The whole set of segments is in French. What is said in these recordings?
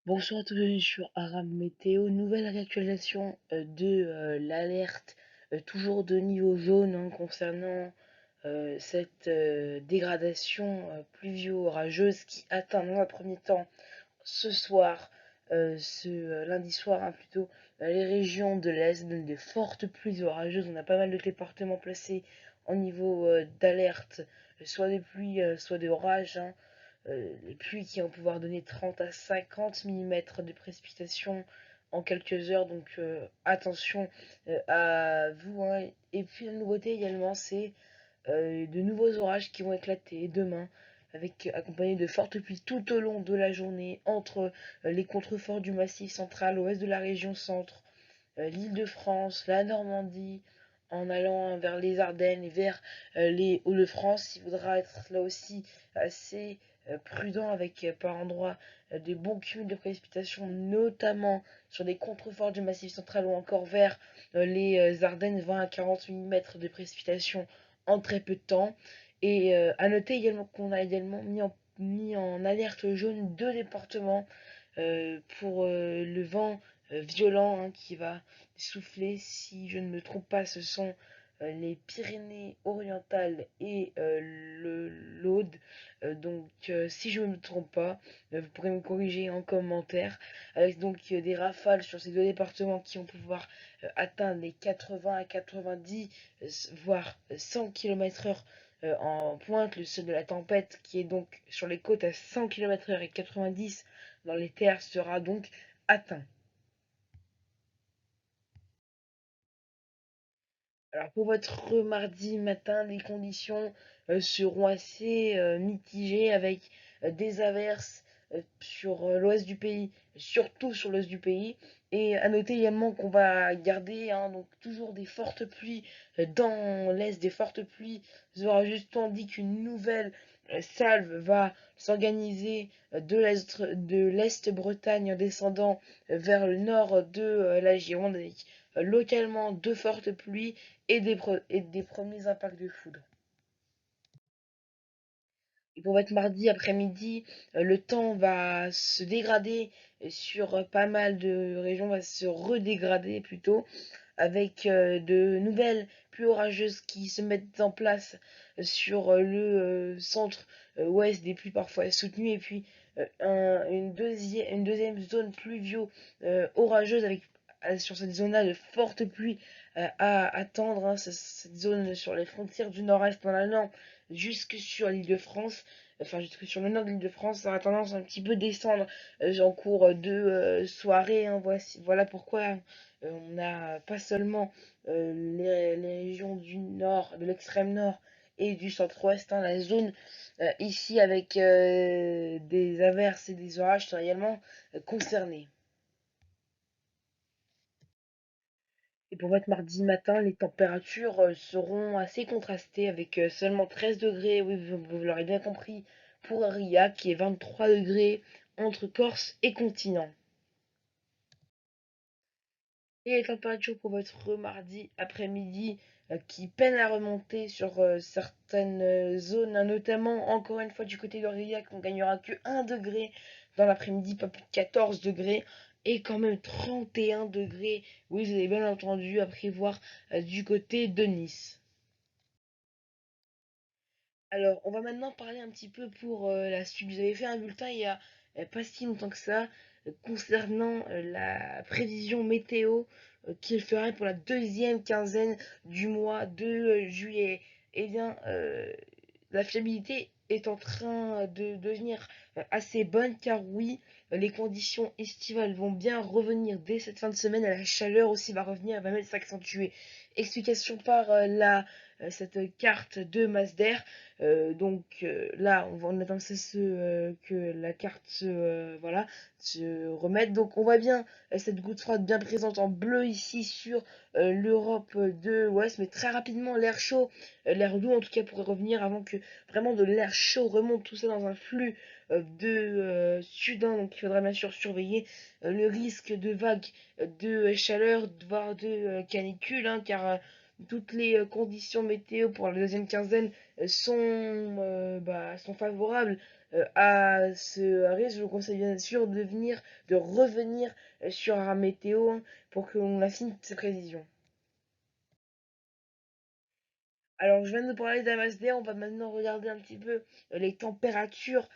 Bonsoir à tous sur Aram Météo. Nouvelle réactualisation de l'alerte, toujours de niveau jaune, hein, concernant cette dégradation pluvio-orageuse qui atteint dans un premier temps ce soir, ce lundi soir, hein, plutôt, les régions de l'Est, donc de fortes pluies orageuses. On a pas mal de départements placés en niveau d'alerte, soit de pluie, soit d'orage, hein. Les pluies qui vont pouvoir donner 30 à 50 mm de précipitations en quelques heures, donc attention à vous, hein. Et puis la nouveauté également, c'est de nouveaux orages qui vont éclater demain, avec accompagnés de fortes pluies tout au long de la journée entre les contreforts du Massif central, ouest de la région centre, l'Île-de-France, la Normandie, en allant vers les Ardennes et vers les Hauts-de-France. Il faudra être là aussi assez prudent avec par endroits des bons cumuls de précipitations, notamment sur des contreforts du Massif central ou encore vers les Ardennes, 20 à 40 mm de précipitations en très peu de temps. Et à noter également qu'on a également mis en alerte jaune deux départements pour le vent violent, hein, qui va souffler. Si je ne me trompe pas, ce sont les Pyrénées orientales et l'Aude. Donc si je ne me trompe pas, vous pourrez me corriger en commentaire. Avec donc des rafales sur ces deux départements qui vont pouvoir atteindre les 80 à 90, voire 100 km/h en pointe. Le seuil de la tempête qui est donc sur les côtes à 100 km/h et 90 dans les terres sera donc atteint. Alors pour votre mardi matin, les conditions seront assez mitigées avec des averses sur l'ouest du pays, surtout sur l'ouest du pays. Et à noter également qu'on va garder, hein, donc toujours des fortes pluies dans l'est, des fortes pluies orageuses, tandis qu'une nouvelle salve va s'organiser de l'est Bretagne en descendant vers le nord de la Gironde avec localement de fortes pluies et des premiers impacts de foudre. Et pour votre mardi après-midi, le temps va se dégrader sur pas mal de régions, va se redégrader plutôt, avec de nouvelles pluies orageuses qui se mettent en place sur le centre ouest, des pluies parfois soutenues, et puis une deuxième zone pluvio-orageuse avec sur cette zone-là de fortes pluies à attendre, hein, cette zone sur les frontières du nord-est en allant jusque sur l'île de France, enfin jusque sur le nord de l'île de France. Ça a tendance à un petit peu descendre en cours de soirée, hein. Voilà pourquoi on n'a pas seulement les régions du nord, de l'extrême nord et du centre-ouest, hein. La zone ici avec des averses et des orages sont également concernée. Et pour votre mardi matin, les températures seront assez contrastées avec seulement 13 degrés, oui, vous l'aurez bien compris, pour Aurillac, qui est 23 degrés entre Corse et continent. Et les températures pour votre mardi après-midi qui peinent à remonter sur certaines zones, hein, notamment encore une fois du côté d'Aurillac, on gagnera que 1 degré dans l'après-midi, pas plus de 14 degrés, et quand même 31 degrés, oui vous avez bien entendu, à prévoir du côté de Nice. Alors, on va maintenant parler un petit peu pour la suite. Vous avez fait un bulletin il y a pas si longtemps que ça concernant la prévision météo qu'il ferait pour la deuxième quinzaine du mois de juillet. Eh bien, la fiabilité est en train de devenir assez bonne car oui, les conditions estivales vont bien revenir dès cette fin de semaine. La chaleur aussi va revenir, elle va même s'accentuer. Explication par cette carte de masse d'air. Là, on attend que la carte voilà, se remette. Donc on voit bien cette goutte froide bien présente en bleu ici sur l'Europe de l'Ouest, mais très rapidement l'air chaud, l'air doux en tout cas pourrait revenir avant que vraiment de l'air chaud remonte tout ça dans un flux de sud-est. Donc il faudra bien sûr surveiller le risque de vagues de chaleur, voire de canicule, hein, car toutes les conditions météo pour la deuxième quinzaine sont favorables à ce risque, je vous conseille bien sûr de revenir sur Aram Météo, hein, pour qu'on affine ces prévisions. Alors, je viens de parler d'Amasdair, on va maintenant regarder un petit peu les températures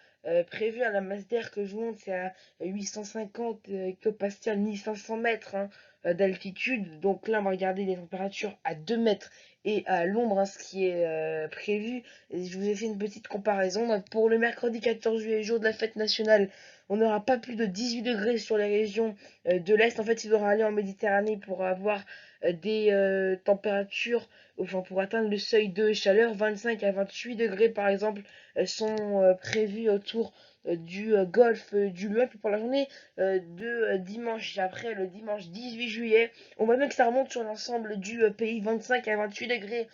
prévues à l'Amasdair que je vous montre, c'est à 850 hectopascales, 1500 mètres, hein, d'altitude. Donc là, on va regarder les températures à 2 mètres et à l'ombre, hein, ce qui est prévu. Et je vous ai fait une petite comparaison. Donc, pour le mercredi 14 juillet, jour de la fête nationale, on n'aura pas plus de 18 degrés sur les régions de l'Est. En fait, il faudra aller en Méditerranée pour avoir des températures, enfin pour atteindre le seuil de chaleur. 25 à 28 degrés par exemple sont prévus autour du golfe du Lion. Puis pour la journée de dimanche, après le dimanche 18 juillet, on voit bien que ça remonte sur l'ensemble du pays. 25 à 28 degrés,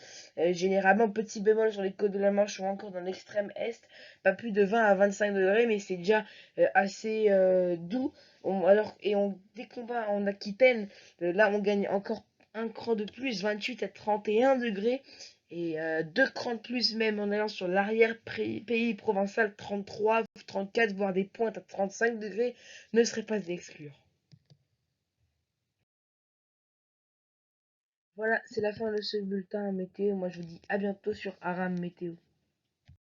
généralement petit bémol sur les côtes de la Manche ou encore dans l'extrême est, pas plus de 20 à 25 degrés, mais c'est déjà assez doux. Dès qu'on va en Aquitaine, là on gagne encore un cran de plus, 28 à 31 degrés, et deux crans de plus même en allant sur l'arrière-pays provençal, 33, 34, voire des pointes à 35 degrés, ne serait pas à exclure. Voilà, c'est la fin de ce bulletin météo. Moi je vous dis à bientôt sur Aram Météo.